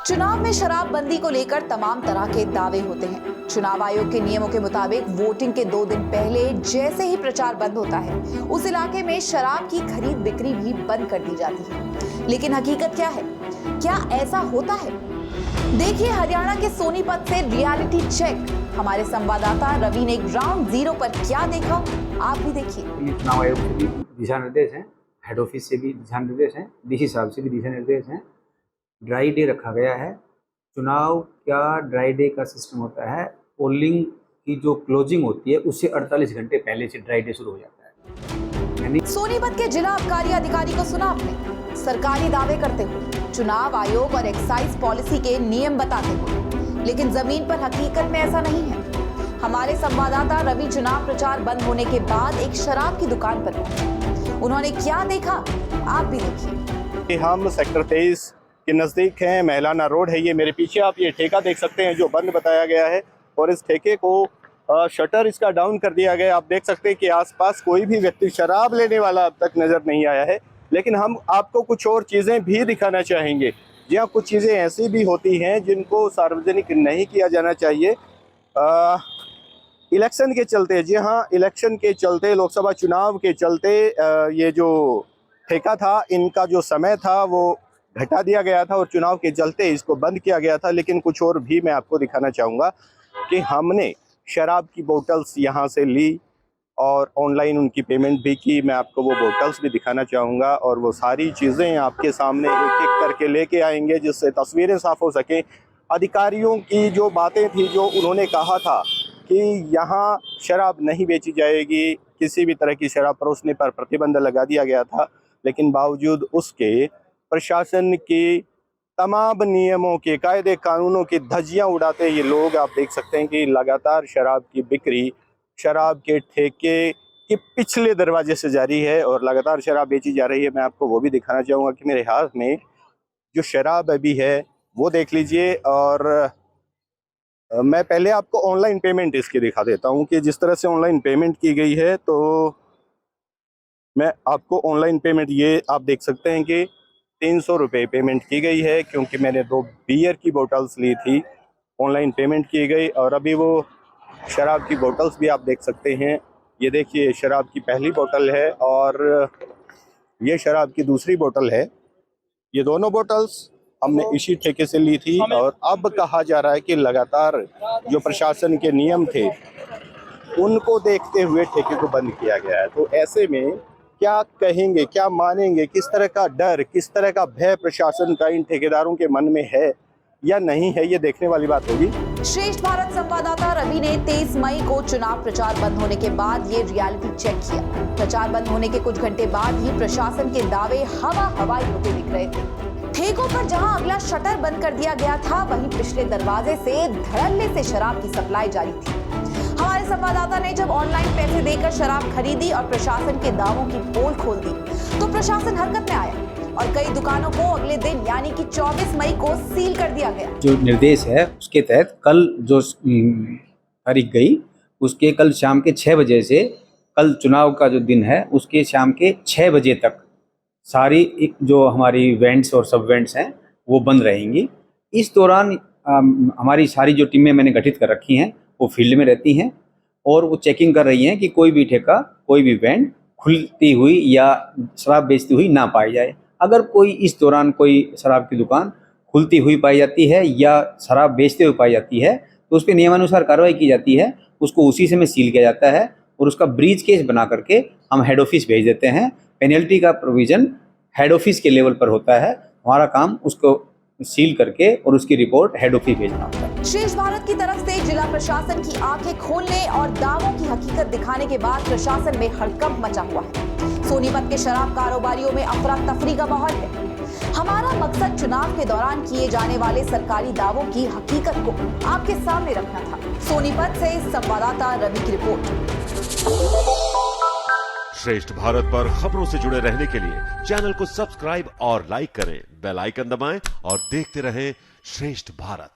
चुनाव में शराबबंदी को लेकर तमाम तरह के दावे होते हैं। चुनाव आयोग के नियमों के मुताबिक वोटिंग के 2 दिन पहले जैसे ही प्रचार बंद होता है, उस इलाके में शराब की खरीद बिक्री भी बंद कर दी जाती है। लेकिन हकीकत क्या है? क्या ऐसा होता है? देखिए हरियाणा के सोनीपत से रियलिटी चेक। हमारे संवाददाता रवि ने ग्राउंड जीरो पर क्या देखा, आप भी देखिए। चुनाव आयोग से भी दिशा निर्देश हैं, हेड ऑफिस से भी दिशा निर्देश हैं, डीसी साहब से भी दिशा निर्देश हैं। ड्राई डे रखा गया है। चुनाव क्या ड्राई डे का सिस्टम होता है, पोलिंग की जो क्लोजिंग होती है उससे 48 घंटे पहले से ड्राई डे शुरू हो जाता है। सोनीपत के जिला आबकारी अधिकारी को सुना आपने, सरकारी दावे करते हुए, चुनाव आयोग और एक्साइज पॉलिसी के नियम बताते हुए, लेकिन जमीन पर हकीकत में ऐसा नहीं है। हमारे संवाददाता रवि चुनाव प्रचार बंद होने के बाद एक शराब की दुकान पर पहुंचे। उन्होंने क्या देखा, आप भी देखिए। हम सेक्टर 23 के नज़दीक हैं, महलाना रोड है। ये मेरे पीछे आप ये ठेका देख सकते हैं जो बंद बताया गया है, और इस ठेके को शटर इसका डाउन कर दिया गया। आप देख सकते हैं कि आसपास कोई भी व्यक्ति शराब लेने वाला अब तक नज़र नहीं आया है। लेकिन हम आपको कुछ और चीज़ें भी दिखाना चाहेंगे। जी हाँ, कुछ चीज़ें ऐसी भी होती हैं जिनको सार्वजनिक नहीं किया जाना चाहिए इलेक्शन के चलते। जी हाँ, इलेक्शन के चलते, लोकसभा चुनाव के चलते ये जो ठेका था, इनका जो समय था वो घटा दिया गया था और चुनाव के चलते इसको बंद किया गया था। लेकिन कुछ और भी मैं आपको दिखाना चाहूँगा कि हमने शराब की बोतल्स यहाँ से ली और ऑनलाइन उनकी पेमेंट भी की। मैं आपको वो बोतल्स भी दिखाना चाहूँगा और वो सारी चीज़ें आपके सामने एक एक करके लेके आएंगे जिससे तस्वीरें साफ़ हो सकें। अधिकारियों की जो बातें थी, जो उन्होंने कहा था कि यहाँ शराब नहीं बेची जाएगी, किसी भी तरह की शराब परोसने पर प्रतिबंध लगा दिया गया था, लेकिन बावजूद उसके प्रशासन की तमाम नियमों के, कायदे कानूनों की धज्जियां उड़ाते ये लोग, आप देख सकते हैं कि लगातार शराब की बिक्री शराब के ठेके के पिछले दरवाजे से जारी है और लगातार शराब बेची जा रही है। मैं आपको वो भी दिखाना चाहूँगा कि मेरे हाथ में जो शराब अभी है वो देख लीजिए। और मैं पहले आपको ऑनलाइन पेमेंट इसकी दिखा देता हूँ कि जिस तरह से ऑनलाइन पेमेंट की गई है। तो मैं आपको ऑनलाइन पेमेंट, ये आप देख सकते हैं कि 300 रुपये पेमेंट की गई है, क्योंकि मैंने 2 बियर की बोतल्स ली थी। ऑनलाइन पेमेंट की गई और अभी वो शराब की बोतल्स भी आप देख सकते हैं। ये देखिए, शराब की पहली बोतल है और ये शराब की दूसरी बोतल है। ये दोनों बोतल्स हमने इसी ठेके से ली थी और अब कहा जा रहा है कि लगातार जो प्रशासन के नियम थे उनको देखते हुए ठेके को बंद किया गया है। तो ऐसे में क्या कहेंगे, क्या मानेंगे, किस तरह का डर, किस तरह का भय प्रशासन का इन ठेकेदारों के मन में है या नहीं है, ये देखने वाली बात होगी। श्रेष्ठ भारत संवाददाता रवि ने 23 मई को चुनाव प्रचार बंद होने के बाद ये रियलिटी चेक किया। प्रचार बंद होने के कुछ घंटे बाद ही प्रशासन के दावे हवाई होते दिख रहे थे। ठेकों पर जहां अगला शटर बंद कर दिया गया था, वहीं पिछले दरवाजे से धड़ल्ले से शराब की सप्लाई जारी थी। हमारे संवाददाता ने जब ऑनलाइन पैसे देकर शराब खरीदी और प्रशासन के दावों की पोल खोल दी, तो प्रशासन हरकत में आया और कई दुकानों को अगले दिन यानी कि 24 मई को सील कर दिया गया। जो निर्देश है उसके तहत कल जो तारीख गई, उसके कल शाम के 6 बजे से, कल चुनाव का जो दिन है उसके शाम के 6 बजे तक सारी जो हमारी वेंट्स और सब वेंट्स हैं वो बंद रहेंगी। इस दौरान हमारी सारी जो टीमें मैंने गठित कर रखी हैं वो फील्ड में रहती हैं और वो चेकिंग कर रही हैं कि कोई भी ठेका, कोई भी वेंट खुलती हुई या शराब बेचती हुई ना पाई जाए। अगर कोई इस दौरान कोई शराब की दुकान खुलती हुई पाई जाती है या शराब बेचते हुए पाई जाती है तो उस पर नियमानुसार कार्रवाई की जाती है। उसको उसी समय सील किया जाता है और उसका ब्रीच केस बना करके हम हेड ऑफिस भेज देते हैं। पेनल्टी का प्रोविजन हेड ऑफिस के लेवल पर होता है। हमारा काम उसको सील करके और उसकी रिपोर्ट हेड ऑफिस भेजना होता है। श्रेष्ठ भारत की तरफ से जिला प्रशासन की आंखें खोलने और दावों की हकीकत दिखाने के बाद प्रशासन में हड़कंप मचा हुआ है। सोनीपत के शराब कारोबारियों में अफरा तफरी का माहौल है। हमारा मकसद चुनाव के दौरान किए जाने वाले सरकारी दावों की हकीकत को आपके सामने रखना था। सोनीपत से संवाददाता रवि की रिपोर्ट। श्रेष्ठ भारत पर खबरों से जुड़े रहने के लिए चैनल को सब्सक्राइब और लाइक करें, बेल आइकन दबाएं और देखते रहें श्रेष्ठ भारत।